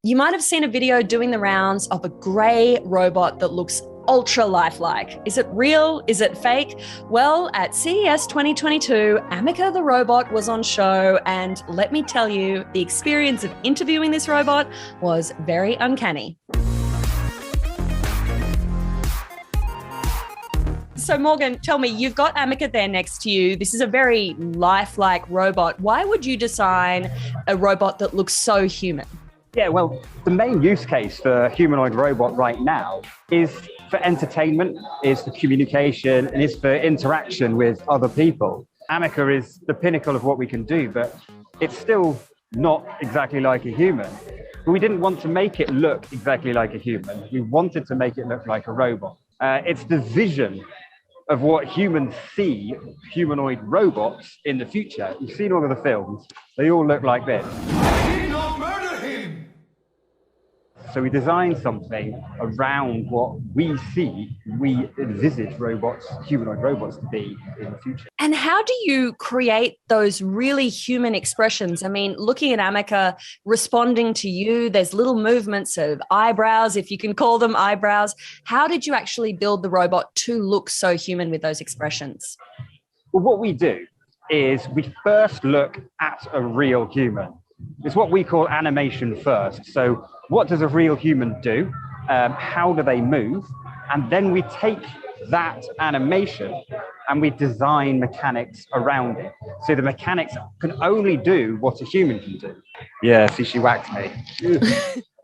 You might have seen a video doing the rounds of a grey robot that looks ultra lifelike. Is it real? Is it fake? Well, at CES 2022, Ameca the robot was on show, and let me tell you, the experience of interviewing this robot was very uncanny. So Morgan, tell me, you've got Ameca there next to you. This is a very lifelike robot. Why would you design a robot that looks so human? Yeah, well, the main use case for a humanoid robot right now is for entertainment, is for communication, and is for interaction with other people. Ameca is the pinnacle of what we can do, but it's still not exactly like a human. But we didn't want to make it look exactly like a human. We wanted to make it look like a robot. It's the vision of what humans see humanoid robots in the future. You've seen all of the films. They all look like this. So we designed something around what we see, we envisage robots, humanoid robots to be in the future. And how do you create those really human expressions? I mean, looking at Ameca responding to you, there's little movements of eyebrows, if you can call them eyebrows. How did you actually build the robot to look so human with those expressions? Well, what we do is we first look at a real human. It's what we call animation first. So what does a real human do? How do they move? And then we take that animation and we design mechanics around it. So the mechanics can only do what a human can do. Yeah, see, she whacked me.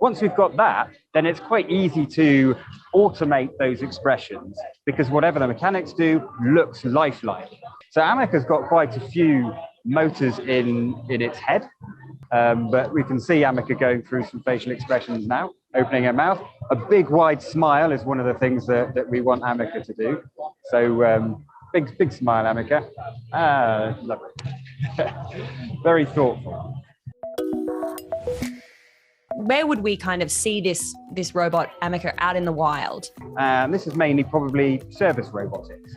Once we've got that, then it's quite easy to automate those expressions because whatever the mechanics do looks lifelike. So Ameca's got quite a few motors in its head. But we can see Ameca going through some facial expressions now, opening her mouth. A big wide smile is one of the things that we want Ameca to do. So big smile, Ameca. Lovely. Very thoughtful. Where would we kind of see this robot Ameca out in the wild? This is mainly probably service robotics.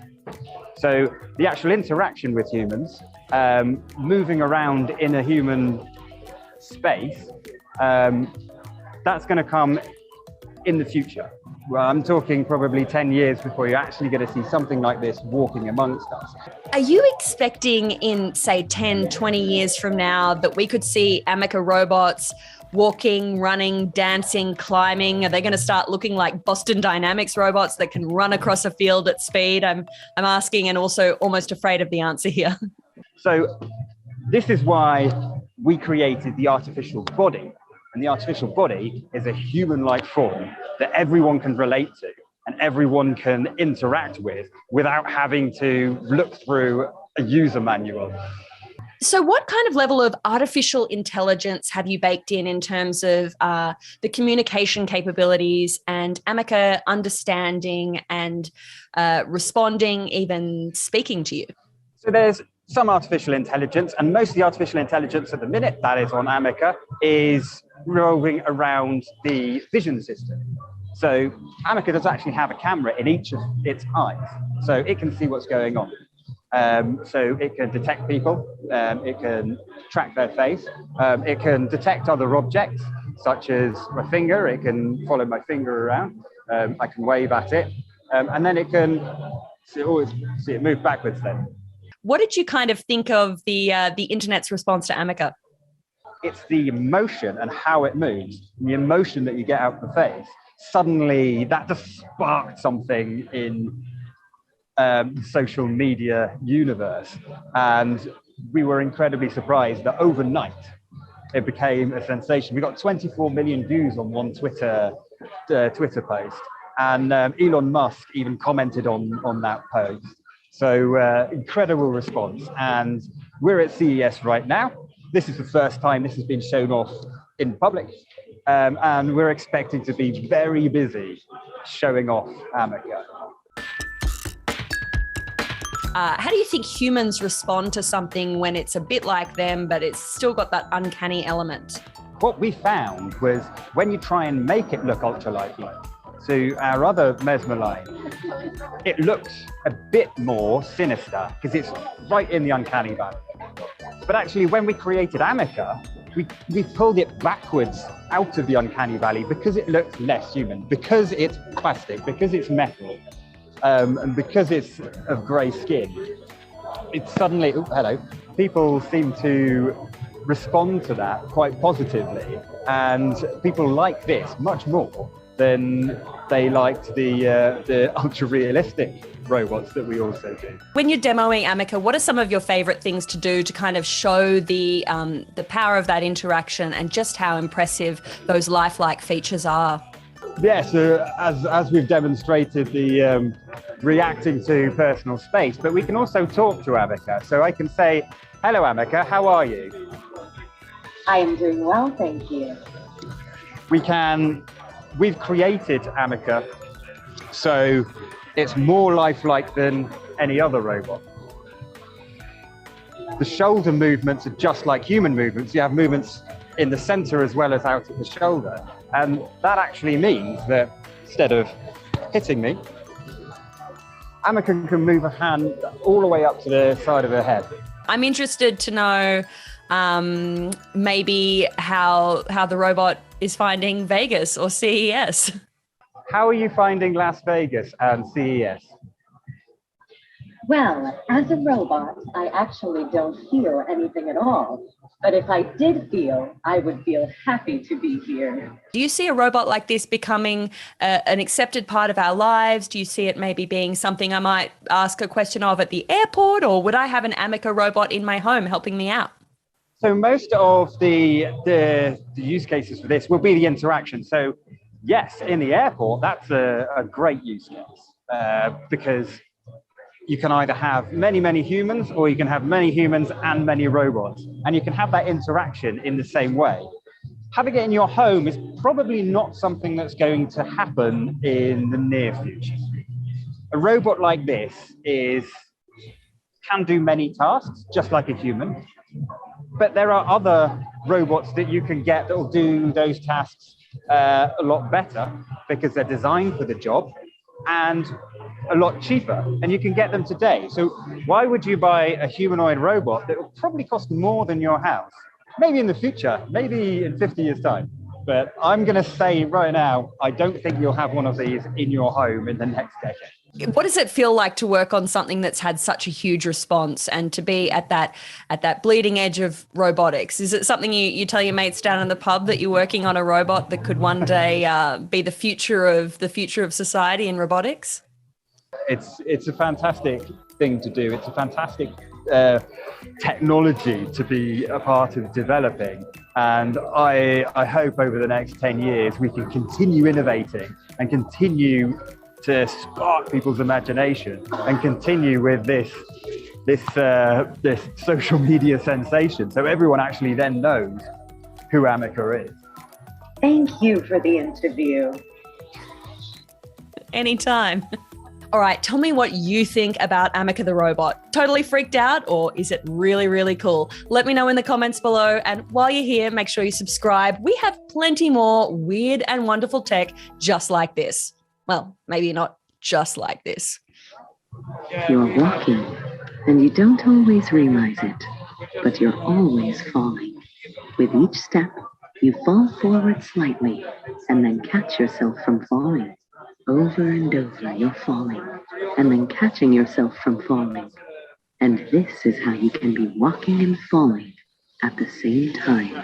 So the actual interaction with humans, moving around in a human space, that's going to come in the future. Well, I'm talking probably 10 years before you're actually going to see something like this walking amongst us. Are you expecting in, say, 10, 20 years from now that we could see Ameca robots walking, running, dancing, climbing? Are they going to start looking like Boston Dynamics robots that can run across a field at speed? I'm asking and also almost afraid of the answer here. So this is why we created the artificial body. And the artificial body is a human-like form that everyone can relate to and everyone can interact with without having to look through a user manual. So what kind of level of artificial intelligence have you baked in terms of the communication capabilities and Ameca understanding and responding, even speaking to you? So there's some artificial intelligence, and most of the artificial intelligence at the minute that is on Ameca is revolving around the vision system. So Ameca does actually have a camera in each of its eyes, so it can see what's going on. So it can detect people, it can track their face, it can detect other objects, such as my finger. It can follow my finger around, I can wave at it, and then it can see it move backwards then. What did you kind of think of the internet's response to Ameca? It's the emotion and how it moves, the emotion that you get out of the face. Suddenly, that just sparked something in the social media universe. And we were incredibly surprised that overnight, it became a sensation. We got 24 million views on one Twitter post. And Elon Musk even commented on that post. So incredible response. And we're at CES right now. This is the first time this has been shown off in public. And we're expecting to be very busy showing off Ameca. How do you think humans respond to something when it's a bit like them, but it's still got that uncanny element? What we found was when you try and make it look ultra-lifelike, so our other Mesmer line, it looks a bit more sinister because it's right in the uncanny valley. But actually, when we created Ameca, we've pulled it backwards out of the uncanny valley because it looks less human, because it's plastic, because it's metal, and because it's of grey skin. It's suddenly, oh, hello, people seem to respond to that quite positively, and people like this much more than they liked the ultra-realistic robots that we also do. When you're demoing Ameca, what are some of your favorite things to do to kind of show the power of that interaction and just how impressive those lifelike features are? Yes, as we've demonstrated, the reacting to personal space, but we can also talk to Ameca. So I can say, hello Ameca, how are you? I am doing well, thank you. We've created Ameca so it's more lifelike than any other robot. The shoulder movements are just like human movements. You have movements in the center as well as out at the shoulder. And that actually means that instead of hitting me, Ameca can move a hand all the way up to the side of her head. I'm interested to know maybe how the robot is finding Vegas or CES. How are you finding Las Vegas and CES? Well, as a robot, I actually don't feel anything at all. But if I did feel, I would feel happy to be here. Do you see a robot like this becoming an accepted part of our lives? Do you see it maybe being something I might ask a question of at the airport, or would I have an Ameca robot in my home helping me out? So most of the use cases for this will be the interaction. So yes, in the airport, that's a great use case because you can either have many, many humans, or you can have many humans and many robots, and you can have that interaction in the same way. Having it in your home is probably not something that's going to happen in the near future. A robot like this can do many tasks, just like a human, but there are other robots that you can get that will do those tasks a lot better because they're designed for the job and a lot cheaper, and you can get them today. So why would you buy a humanoid robot that will probably cost more than your house? Maybe in the future, maybe in 50 years time. But I'm going to say right now, I don't think you'll have one of these in your home in the next decade. What does it feel like to work on something that's had such a huge response and to be at that bleeding edge of robotics? Is it something you tell your mates down in the pub that you're working on a robot that could one day be the future of society in robotics? It's a fantastic thing to do. It's a fantastic technology to be a part of developing. And I hope over the next 10 years we can continue innovating and continue to spark people's imagination and continue with this social media sensation, so everyone actually then knows who Ameca is. Thank you for the interview. Anytime. All right, tell me what you think about Ameca the robot. Totally freaked out, or is it really, really cool? Let me know in the comments below. And while you're here, make sure you subscribe. We have plenty more weird and wonderful tech just like this. Well, maybe not just like this. You're walking, and you don't always realize it, but you're always falling. With each step, you fall forward slightly, and then catch yourself from falling. Over and over, you're falling, and then catching yourself from falling. And this is how you can be walking and falling at the same time.